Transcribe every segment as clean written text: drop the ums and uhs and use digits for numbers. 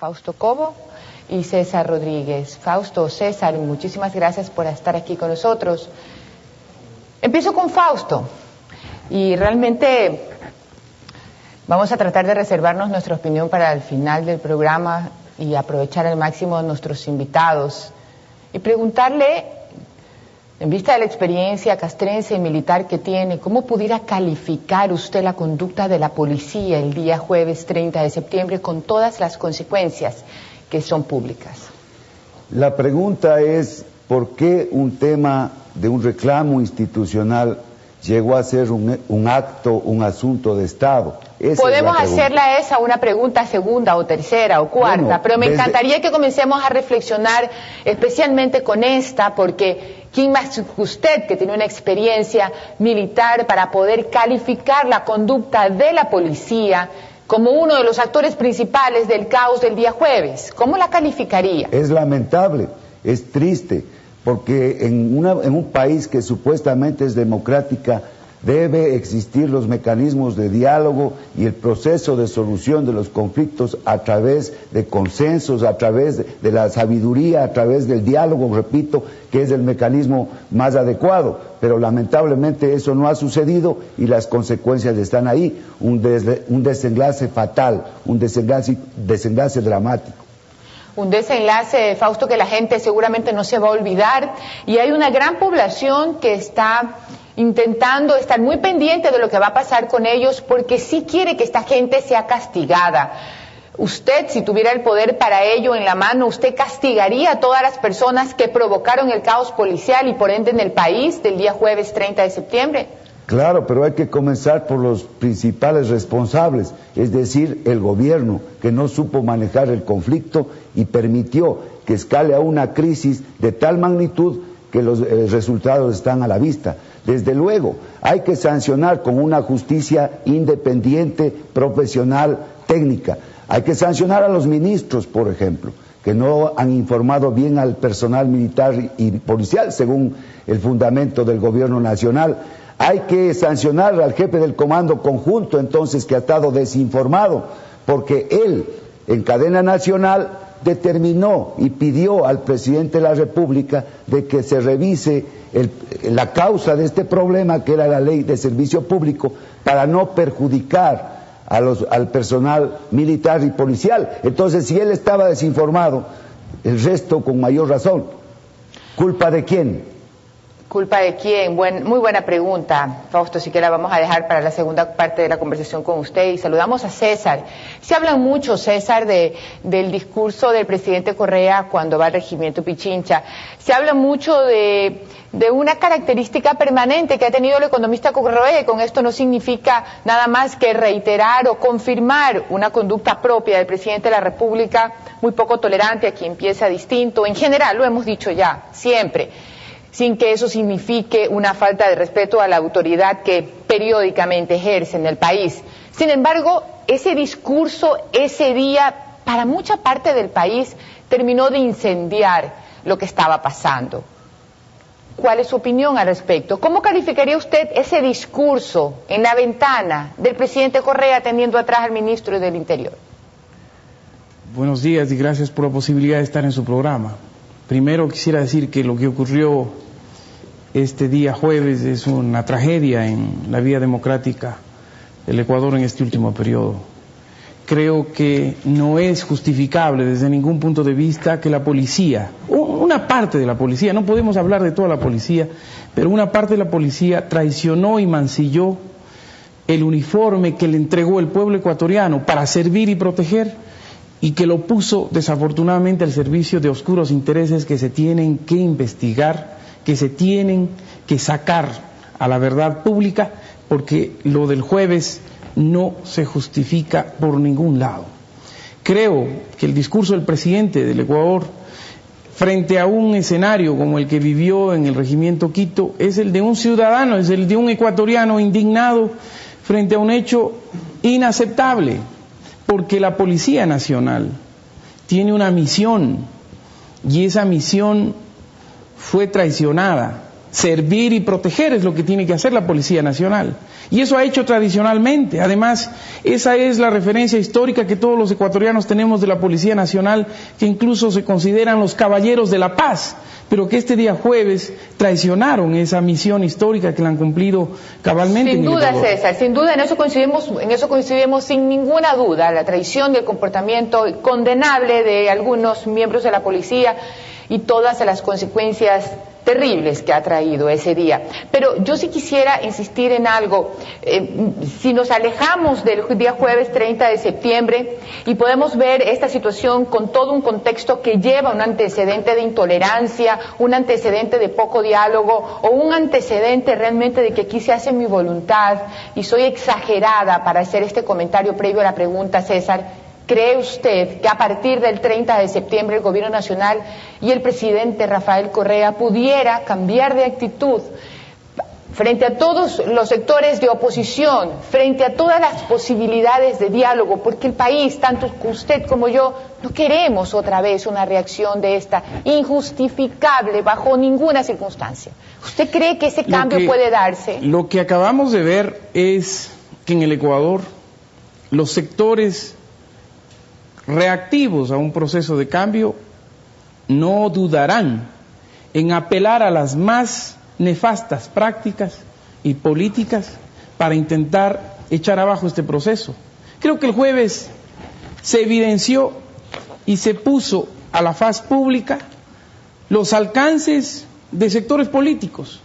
Fausto Cobo y César Rodríguez. Fausto, César, muchísimas gracias por estar aquí con nosotros. Empiezo con Fausto y realmente vamos a tratar de reservarnos nuestra opinión para el final del programa y aprovechar al máximo a nuestros invitados y preguntarle, en vista de la experiencia castrense y militar que tiene, ¿cómo pudiera calificar usted la conducta de la policía el día jueves 30 de septiembre con todas las consecuencias que son públicas? La pregunta es, ¿por qué un tema de un reclamo institucional llegó a ser un acto, un asunto de Estado? Podemos hacerla esa una pregunta segunda o tercera o cuarta, bueno, pero me encantaría que comencemos a reflexionar especialmente con esta, porque ¿quién más que usted, que tiene una experiencia militar, para poder calificar la conducta de la policía como uno de los actores principales del caos del día jueves? ¿Cómo la calificaría? Es lamentable, es triste, porque en un país que supuestamente es democrática debe existir los mecanismos de diálogo y el proceso de solución de los conflictos a través de consensos, a través de la sabiduría, a través del diálogo, repito, que es el mecanismo más adecuado. Pero lamentablemente eso no ha sucedido y las consecuencias están ahí. Un desenlace fatal, un desenlace dramático. Un desenlace, Fausto, que la gente seguramente no se va a olvidar, y hay una gran población que está intentando estar muy pendiente de lo que va a pasar con ellos, porque sí quiere que esta gente sea castigada. Usted, si tuviera el poder para ello en la mano, ¿usted castigaría a todas las personas que provocaron el caos policial y por ende en el país del día jueves 30 de septiembre? Claro, pero hay que comenzar por los principales responsables, es decir, el gobierno, que no supo manejar el conflicto y permitió que escale a una crisis de tal magnitud que los resultados están a la vista. Desde luego, hay que sancionar con una justicia independiente, profesional, técnica. Hay que sancionar a los ministros, por ejemplo, que no han informado bien al personal militar y policial, según el fundamento del gobierno nacional. Hay que sancionar al jefe del comando conjunto, entonces, que ha estado desinformado, porque él, en cadena nacional, determinó y pidió al presidente de la República de que se revise la causa de este problema, que era la ley de servicio público, para no perjudicar al personal militar y policial. Entonces, si él estaba desinformado, el resto con mayor razón. ¿Culpa de quién? ¿Culpa de quién? Muy buena pregunta, Fausto, sí que la vamos a dejar para la segunda parte de la conversación con usted. Y saludamos a César. Se habla mucho, César, del discurso del presidente Correa cuando va al regimiento Pichincha. Se habla mucho de una característica permanente que ha tenido el economista Correa, y con esto no significa nada más que reiterar o confirmar una conducta propia del presidente de la República, muy poco tolerante a quien piensa distinto. En general, lo hemos dicho ya, siempre, sin que eso signifique una falta de respeto a la autoridad que periódicamente ejerce en el país. Sin embargo, ese discurso ese día, para mucha parte del país, terminó de incendiar lo que estaba pasando. ¿Cuál es su opinión al respecto? ¿Cómo calificaría usted ese discurso en la ventana del presidente Correa teniendo atrás al ministro del Interior? Buenos días y gracias por la posibilidad de estar en su programa. Primero quisiera decir que lo que ocurrió este día jueves es una tragedia en la vía democrática del Ecuador en este último periodo. Creo que no es justificable desde ningún punto de vista que la policía, una parte de la policía, no podemos hablar de toda la policía, pero una parte de la policía traicionó y mancilló el uniforme que le entregó el pueblo ecuatoriano para servir y proteger, y que lo puso desafortunadamente al servicio de oscuros intereses que se tienen que investigar, que se tienen que sacar a la verdad pública, porque lo del jueves no se justifica por ningún lado. Creo que el discurso del presidente del Ecuador frente a un escenario como el que vivió en el regimiento Quito es el de un ciudadano, es el de un ecuatoriano indignado frente a un hecho inaceptable, porque la Policía Nacional tiene una misión y esa misión fue traicionada servir y proteger es lo que tiene que hacer la Policía Nacional. Y eso ha hecho tradicionalmente. Además, esa es la referencia histórica que todos los ecuatorianos tenemos de la Policía Nacional, que incluso se consideran los caballeros de la paz, pero que este día jueves traicionaron esa misión histórica que la han cumplido cabalmente. Sin duda, César, sin duda, en eso coincidimos sin ninguna duda, la traición y el comportamiento condenable de algunos miembros de la policía y todas las consecuencias terribles que ha traído ese día. Pero yo sí quisiera insistir en algo. Si nos alejamos del día jueves 30 de septiembre y podemos ver esta situación con todo un contexto que lleva un antecedente de intolerancia, un antecedente de poco diálogo o un antecedente realmente de que aquí se hace mi voluntad, y soy exagerada para hacer este comentario previo a la pregunta, César, ¿cree usted que a partir del 30 de septiembre el Gobierno Nacional y el presidente Rafael Correa pudiera cambiar de actitud frente a todos los sectores de oposición, frente a todas las posibilidades de diálogo? Porque el país, tanto usted como yo, no queremos otra vez una reacción de esta injustificable bajo ninguna circunstancia. ¿Usted cree que ese cambio puede darse? Lo que acabamos de ver es que en el Ecuador los sectores reactivos a un proceso de cambio no dudarán en apelar a las más nefastas prácticas y políticas para intentar echar abajo este proceso. Creo que el jueves se evidenció y se puso a la faz pública los alcances de sectores políticos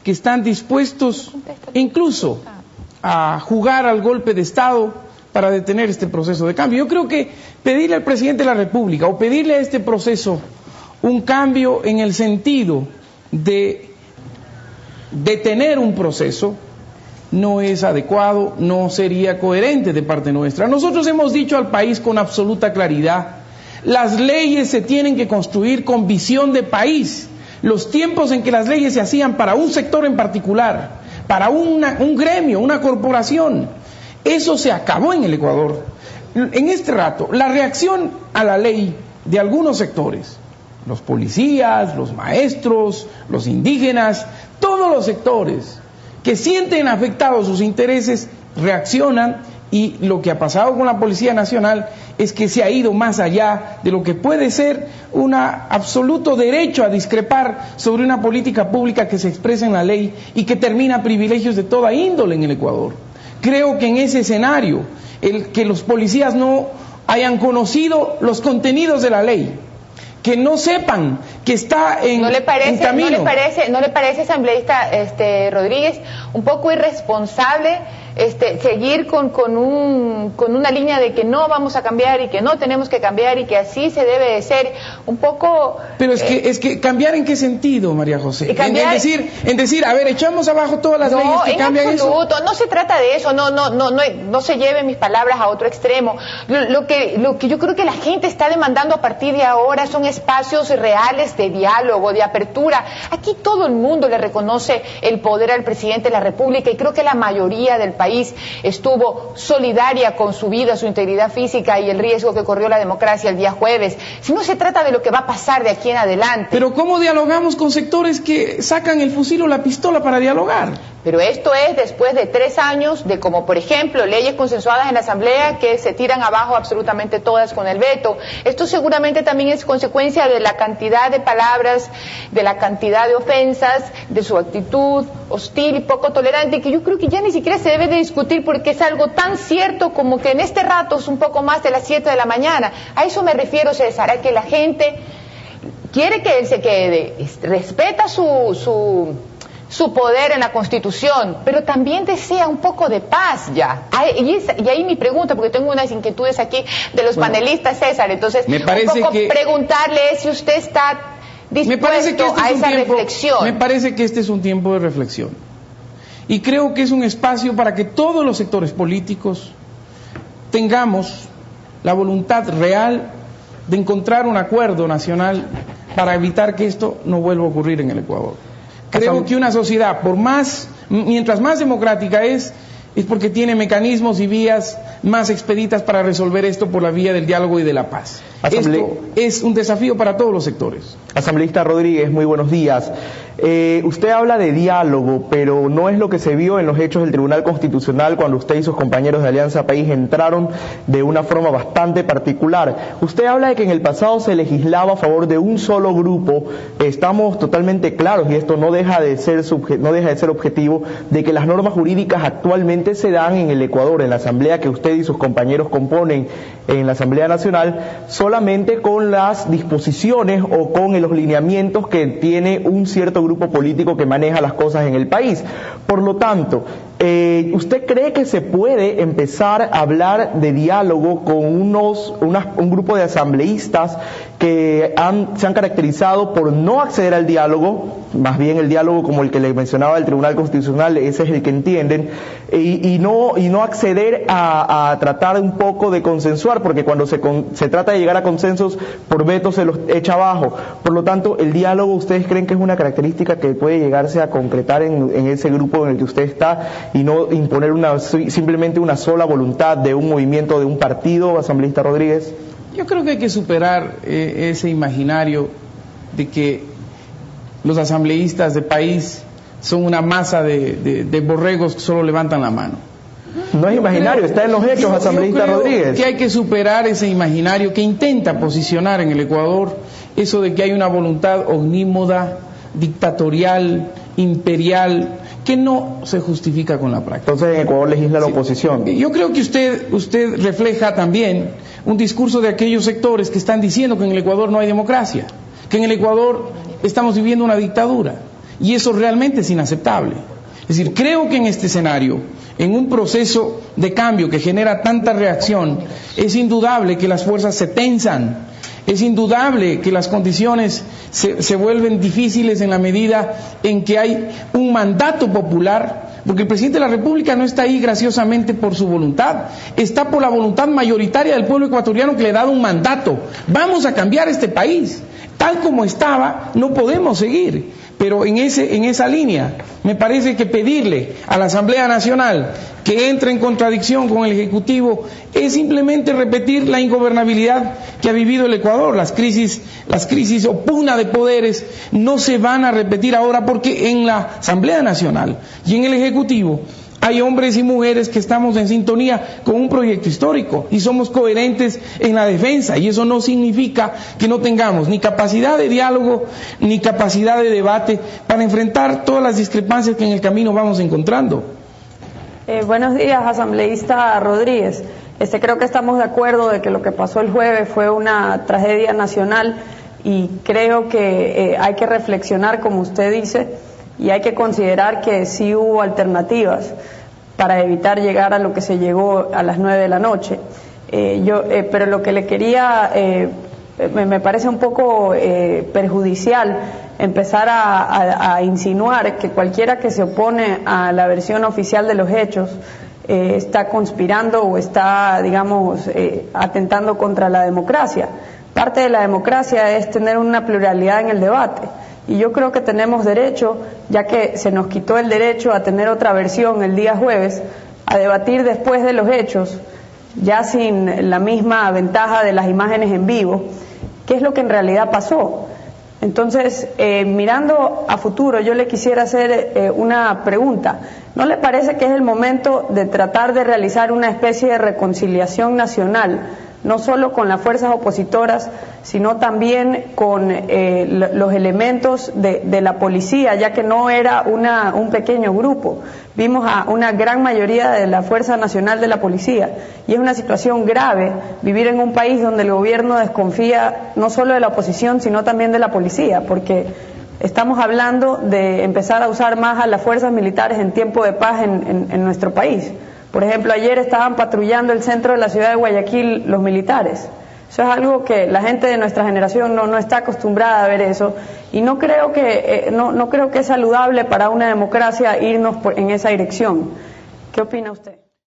que están dispuestos incluso a jugar al golpe de Estado para detener este proceso de cambio. Yo creo que pedirle al presidente de la República o pedirle a este proceso un cambio en el sentido de detener un proceso no es adecuado, no sería coherente de parte nuestra. Nosotros hemos dicho al país con absoluta claridad: las leyes se tienen que construir con visión de país. Los tiempos en que las leyes se hacían para un sector en particular, para un gremio, una corporación, eso se acabó en el Ecuador. En este rato, la reacción a la ley de algunos sectores, los policías, los maestros, los indígenas, todos los sectores que sienten afectados sus intereses, reaccionan, y lo que ha pasado con la Policía Nacional es que se ha ido más allá de lo que puede ser un absoluto derecho a discrepar sobre una política pública que se expresa en la ley y que termina privilegios de toda índole en el Ecuador. Creo que en ese escenario, el que los policías no hayan conocido los contenidos de la ley, que no sepan que está en camino. ¿No le parece, asambleísta Rodríguez, un poco irresponsable seguir con una línea de que no vamos a cambiar y que no tenemos que cambiar y que así se debe de ser? Un poco... Pero es que cambiar, ¿en qué sentido, María José? En decir, a ver, echamos abajo todas las leyes que cambian eso. No, en absoluto, no se trata de eso, no se lleven mis palabras a otro extremo. Lo que yo creo que la gente está demandando a partir de ahora son espacios reales de diálogo, de apertura. Aquí todo el mundo le reconoce el poder al presidente de la República, y creo que la mayoría del país estuvo solidaria con su vida, su integridad física y el riesgo que corrió la democracia el día jueves. Si no se trata de lo que va a pasar de aquí en adelante. Pero ¿cómo dialogamos con sectores que sacan el fusil o la pistola para dialogar? Pero esto es después de 3 años de, como por ejemplo, leyes consensuadas en la Asamblea que se tiran abajo absolutamente todas con el veto. Esto seguramente también es consecuencia de la cantidad de palabras, de la cantidad de ofensas, de su actitud hostil y poco tolerante, que yo creo que ya ni siquiera se debe de discutir, porque es algo tan cierto como que en este rato es un poco más de las 7 de la mañana. A eso me refiero, César, a que la gente quiere que él se quede, respeta su poder en la Constitución, pero también desea un poco de paz ya. Y ahí mi pregunta, porque tengo unas inquietudes aquí de los panelistas, César, entonces preguntarle si usted está dispuesto a esa reflexión. Me parece que este es un tiempo de reflexión, y creo que es un espacio para que todos los sectores políticos tengamos la voluntad real de encontrar un acuerdo nacional para evitar que esto no vuelva a ocurrir en el Ecuador. Creo que una sociedad, mientras más democrática es porque tiene mecanismos y vías más expeditas para resolver esto por la vía del diálogo y de la paz. Esto es un desafío para todos los sectores. Asambleísta Rodríguez, muy buenos días. Usted habla de diálogo, pero no es lo que se vio en los hechos del Tribunal Constitucional cuando usted y sus compañeros de Alianza País entraron de una forma bastante particular. Usted habla de que en el pasado se legislaba a favor de un solo grupo. Estamos totalmente claros, y esto no deja de ser objetivo, de que las normas jurídicas actualmente se dan en el Ecuador, en la Asamblea que usted y sus compañeros componen en la Asamblea Nacional, solamente con las disposiciones o con los lineamientos que tiene un cierto grupo político que maneja las cosas en el país. Por lo tanto, ¿usted cree que se puede empezar a hablar de diálogo con un grupo de asambleístas que se han caracterizado por no acceder al diálogo, más bien el diálogo como el que le mencionaba el Tribunal Constitucional, ese es el que entienden, y no acceder a tratar un poco de consensuar, porque cuando se trata de llegar a consensos, por veto se los echa abajo? Por lo tanto, el diálogo, ¿ustedes creen que es una característica que puede llegarse a concretar en ese grupo en el que usted está, y no imponer simplemente una sola voluntad de un movimiento, de un partido, asambleísta Rodríguez? Yo creo que hay que superar ese imaginario de que los asambleístas de país son una masa de borregos que solo levantan la mano. No es imaginario, está en los hechos, asambleísta Rodríguez. Que hay que superar ese imaginario que intenta posicionar en el Ecuador eso de que hay una voluntad omnímoda, dictatorial, imperial, que no se justifica con la práctica. Entonces en Ecuador legisla la oposición. Yo creo que usted refleja también un discurso de aquellos sectores que están diciendo que en el Ecuador no hay democracia, que en el Ecuador estamos viviendo una dictadura, y eso realmente es inaceptable. Es decir, creo que en este escenario, en un proceso de cambio que genera tanta reacción, es indudable que las fuerzas se tensan. Es indudable que las condiciones se vuelven difíciles en la medida en que hay un mandato popular, porque el presidente de la República no está ahí graciosamente por su voluntad, está por la voluntad mayoritaria del pueblo ecuatoriano que le ha dado un mandato. Vamos a cambiar este país. Tal como estaba, no podemos seguir. Pero en esa línea, me parece que pedirle a la Asamblea Nacional que entre en contradicción con el Ejecutivo es simplemente repetir la ingobernabilidad que ha vivido el Ecuador. Las crisis o pugna de poderes no se van a repetir ahora, porque en la Asamblea Nacional y en el Ejecutivo hay hombres y mujeres que estamos en sintonía con un proyecto histórico y somos coherentes en la defensa, y eso no significa que no tengamos ni capacidad de diálogo ni capacidad de debate para enfrentar todas las discrepancias que en el camino vamos encontrando. Buenos días, asambleísta Rodríguez. Creo que estamos de acuerdo de que lo que pasó el jueves fue una tragedia nacional, y creo que hay que reflexionar, como usted dice, y hay que considerar que sí hubo alternativas para evitar llegar a lo que se llegó a las 9 de la noche. Pero lo que le quería, me parece un poco perjudicial empezar a insinuar que cualquiera que se opone a la versión oficial de los hechos está conspirando o está, digamos, atentando contra la democracia. Parte de la democracia es tener una pluralidad en el debate. Y yo creo que tenemos derecho, ya que se nos quitó el derecho a tener otra versión el día jueves, a debatir después de los hechos, ya sin la misma ventaja de las imágenes en vivo, qué es lo que en realidad pasó. Entonces, mirando a futuro, yo le quisiera hacer una pregunta. ¿No le parece que es el momento de tratar de realizar una especie de reconciliación nacional, no solo con las fuerzas opositoras, sino también con los elementos de la policía, ya que no era un pequeño grupo? Vimos a una gran mayoría de la Fuerza Nacional de la Policía, y es una situación grave vivir en un país donde el gobierno desconfía no solo de la oposición, sino también de la policía, porque estamos hablando de empezar a usar más a las fuerzas militares en tiempo de paz en nuestro país. Por ejemplo, ayer estaban patrullando el centro de la ciudad de Guayaquil los militares. Eso es algo que la gente de nuestra generación no está acostumbrada a ver eso, y no creo que es saludable para una democracia irnos en esa dirección. ¿Qué opina usted?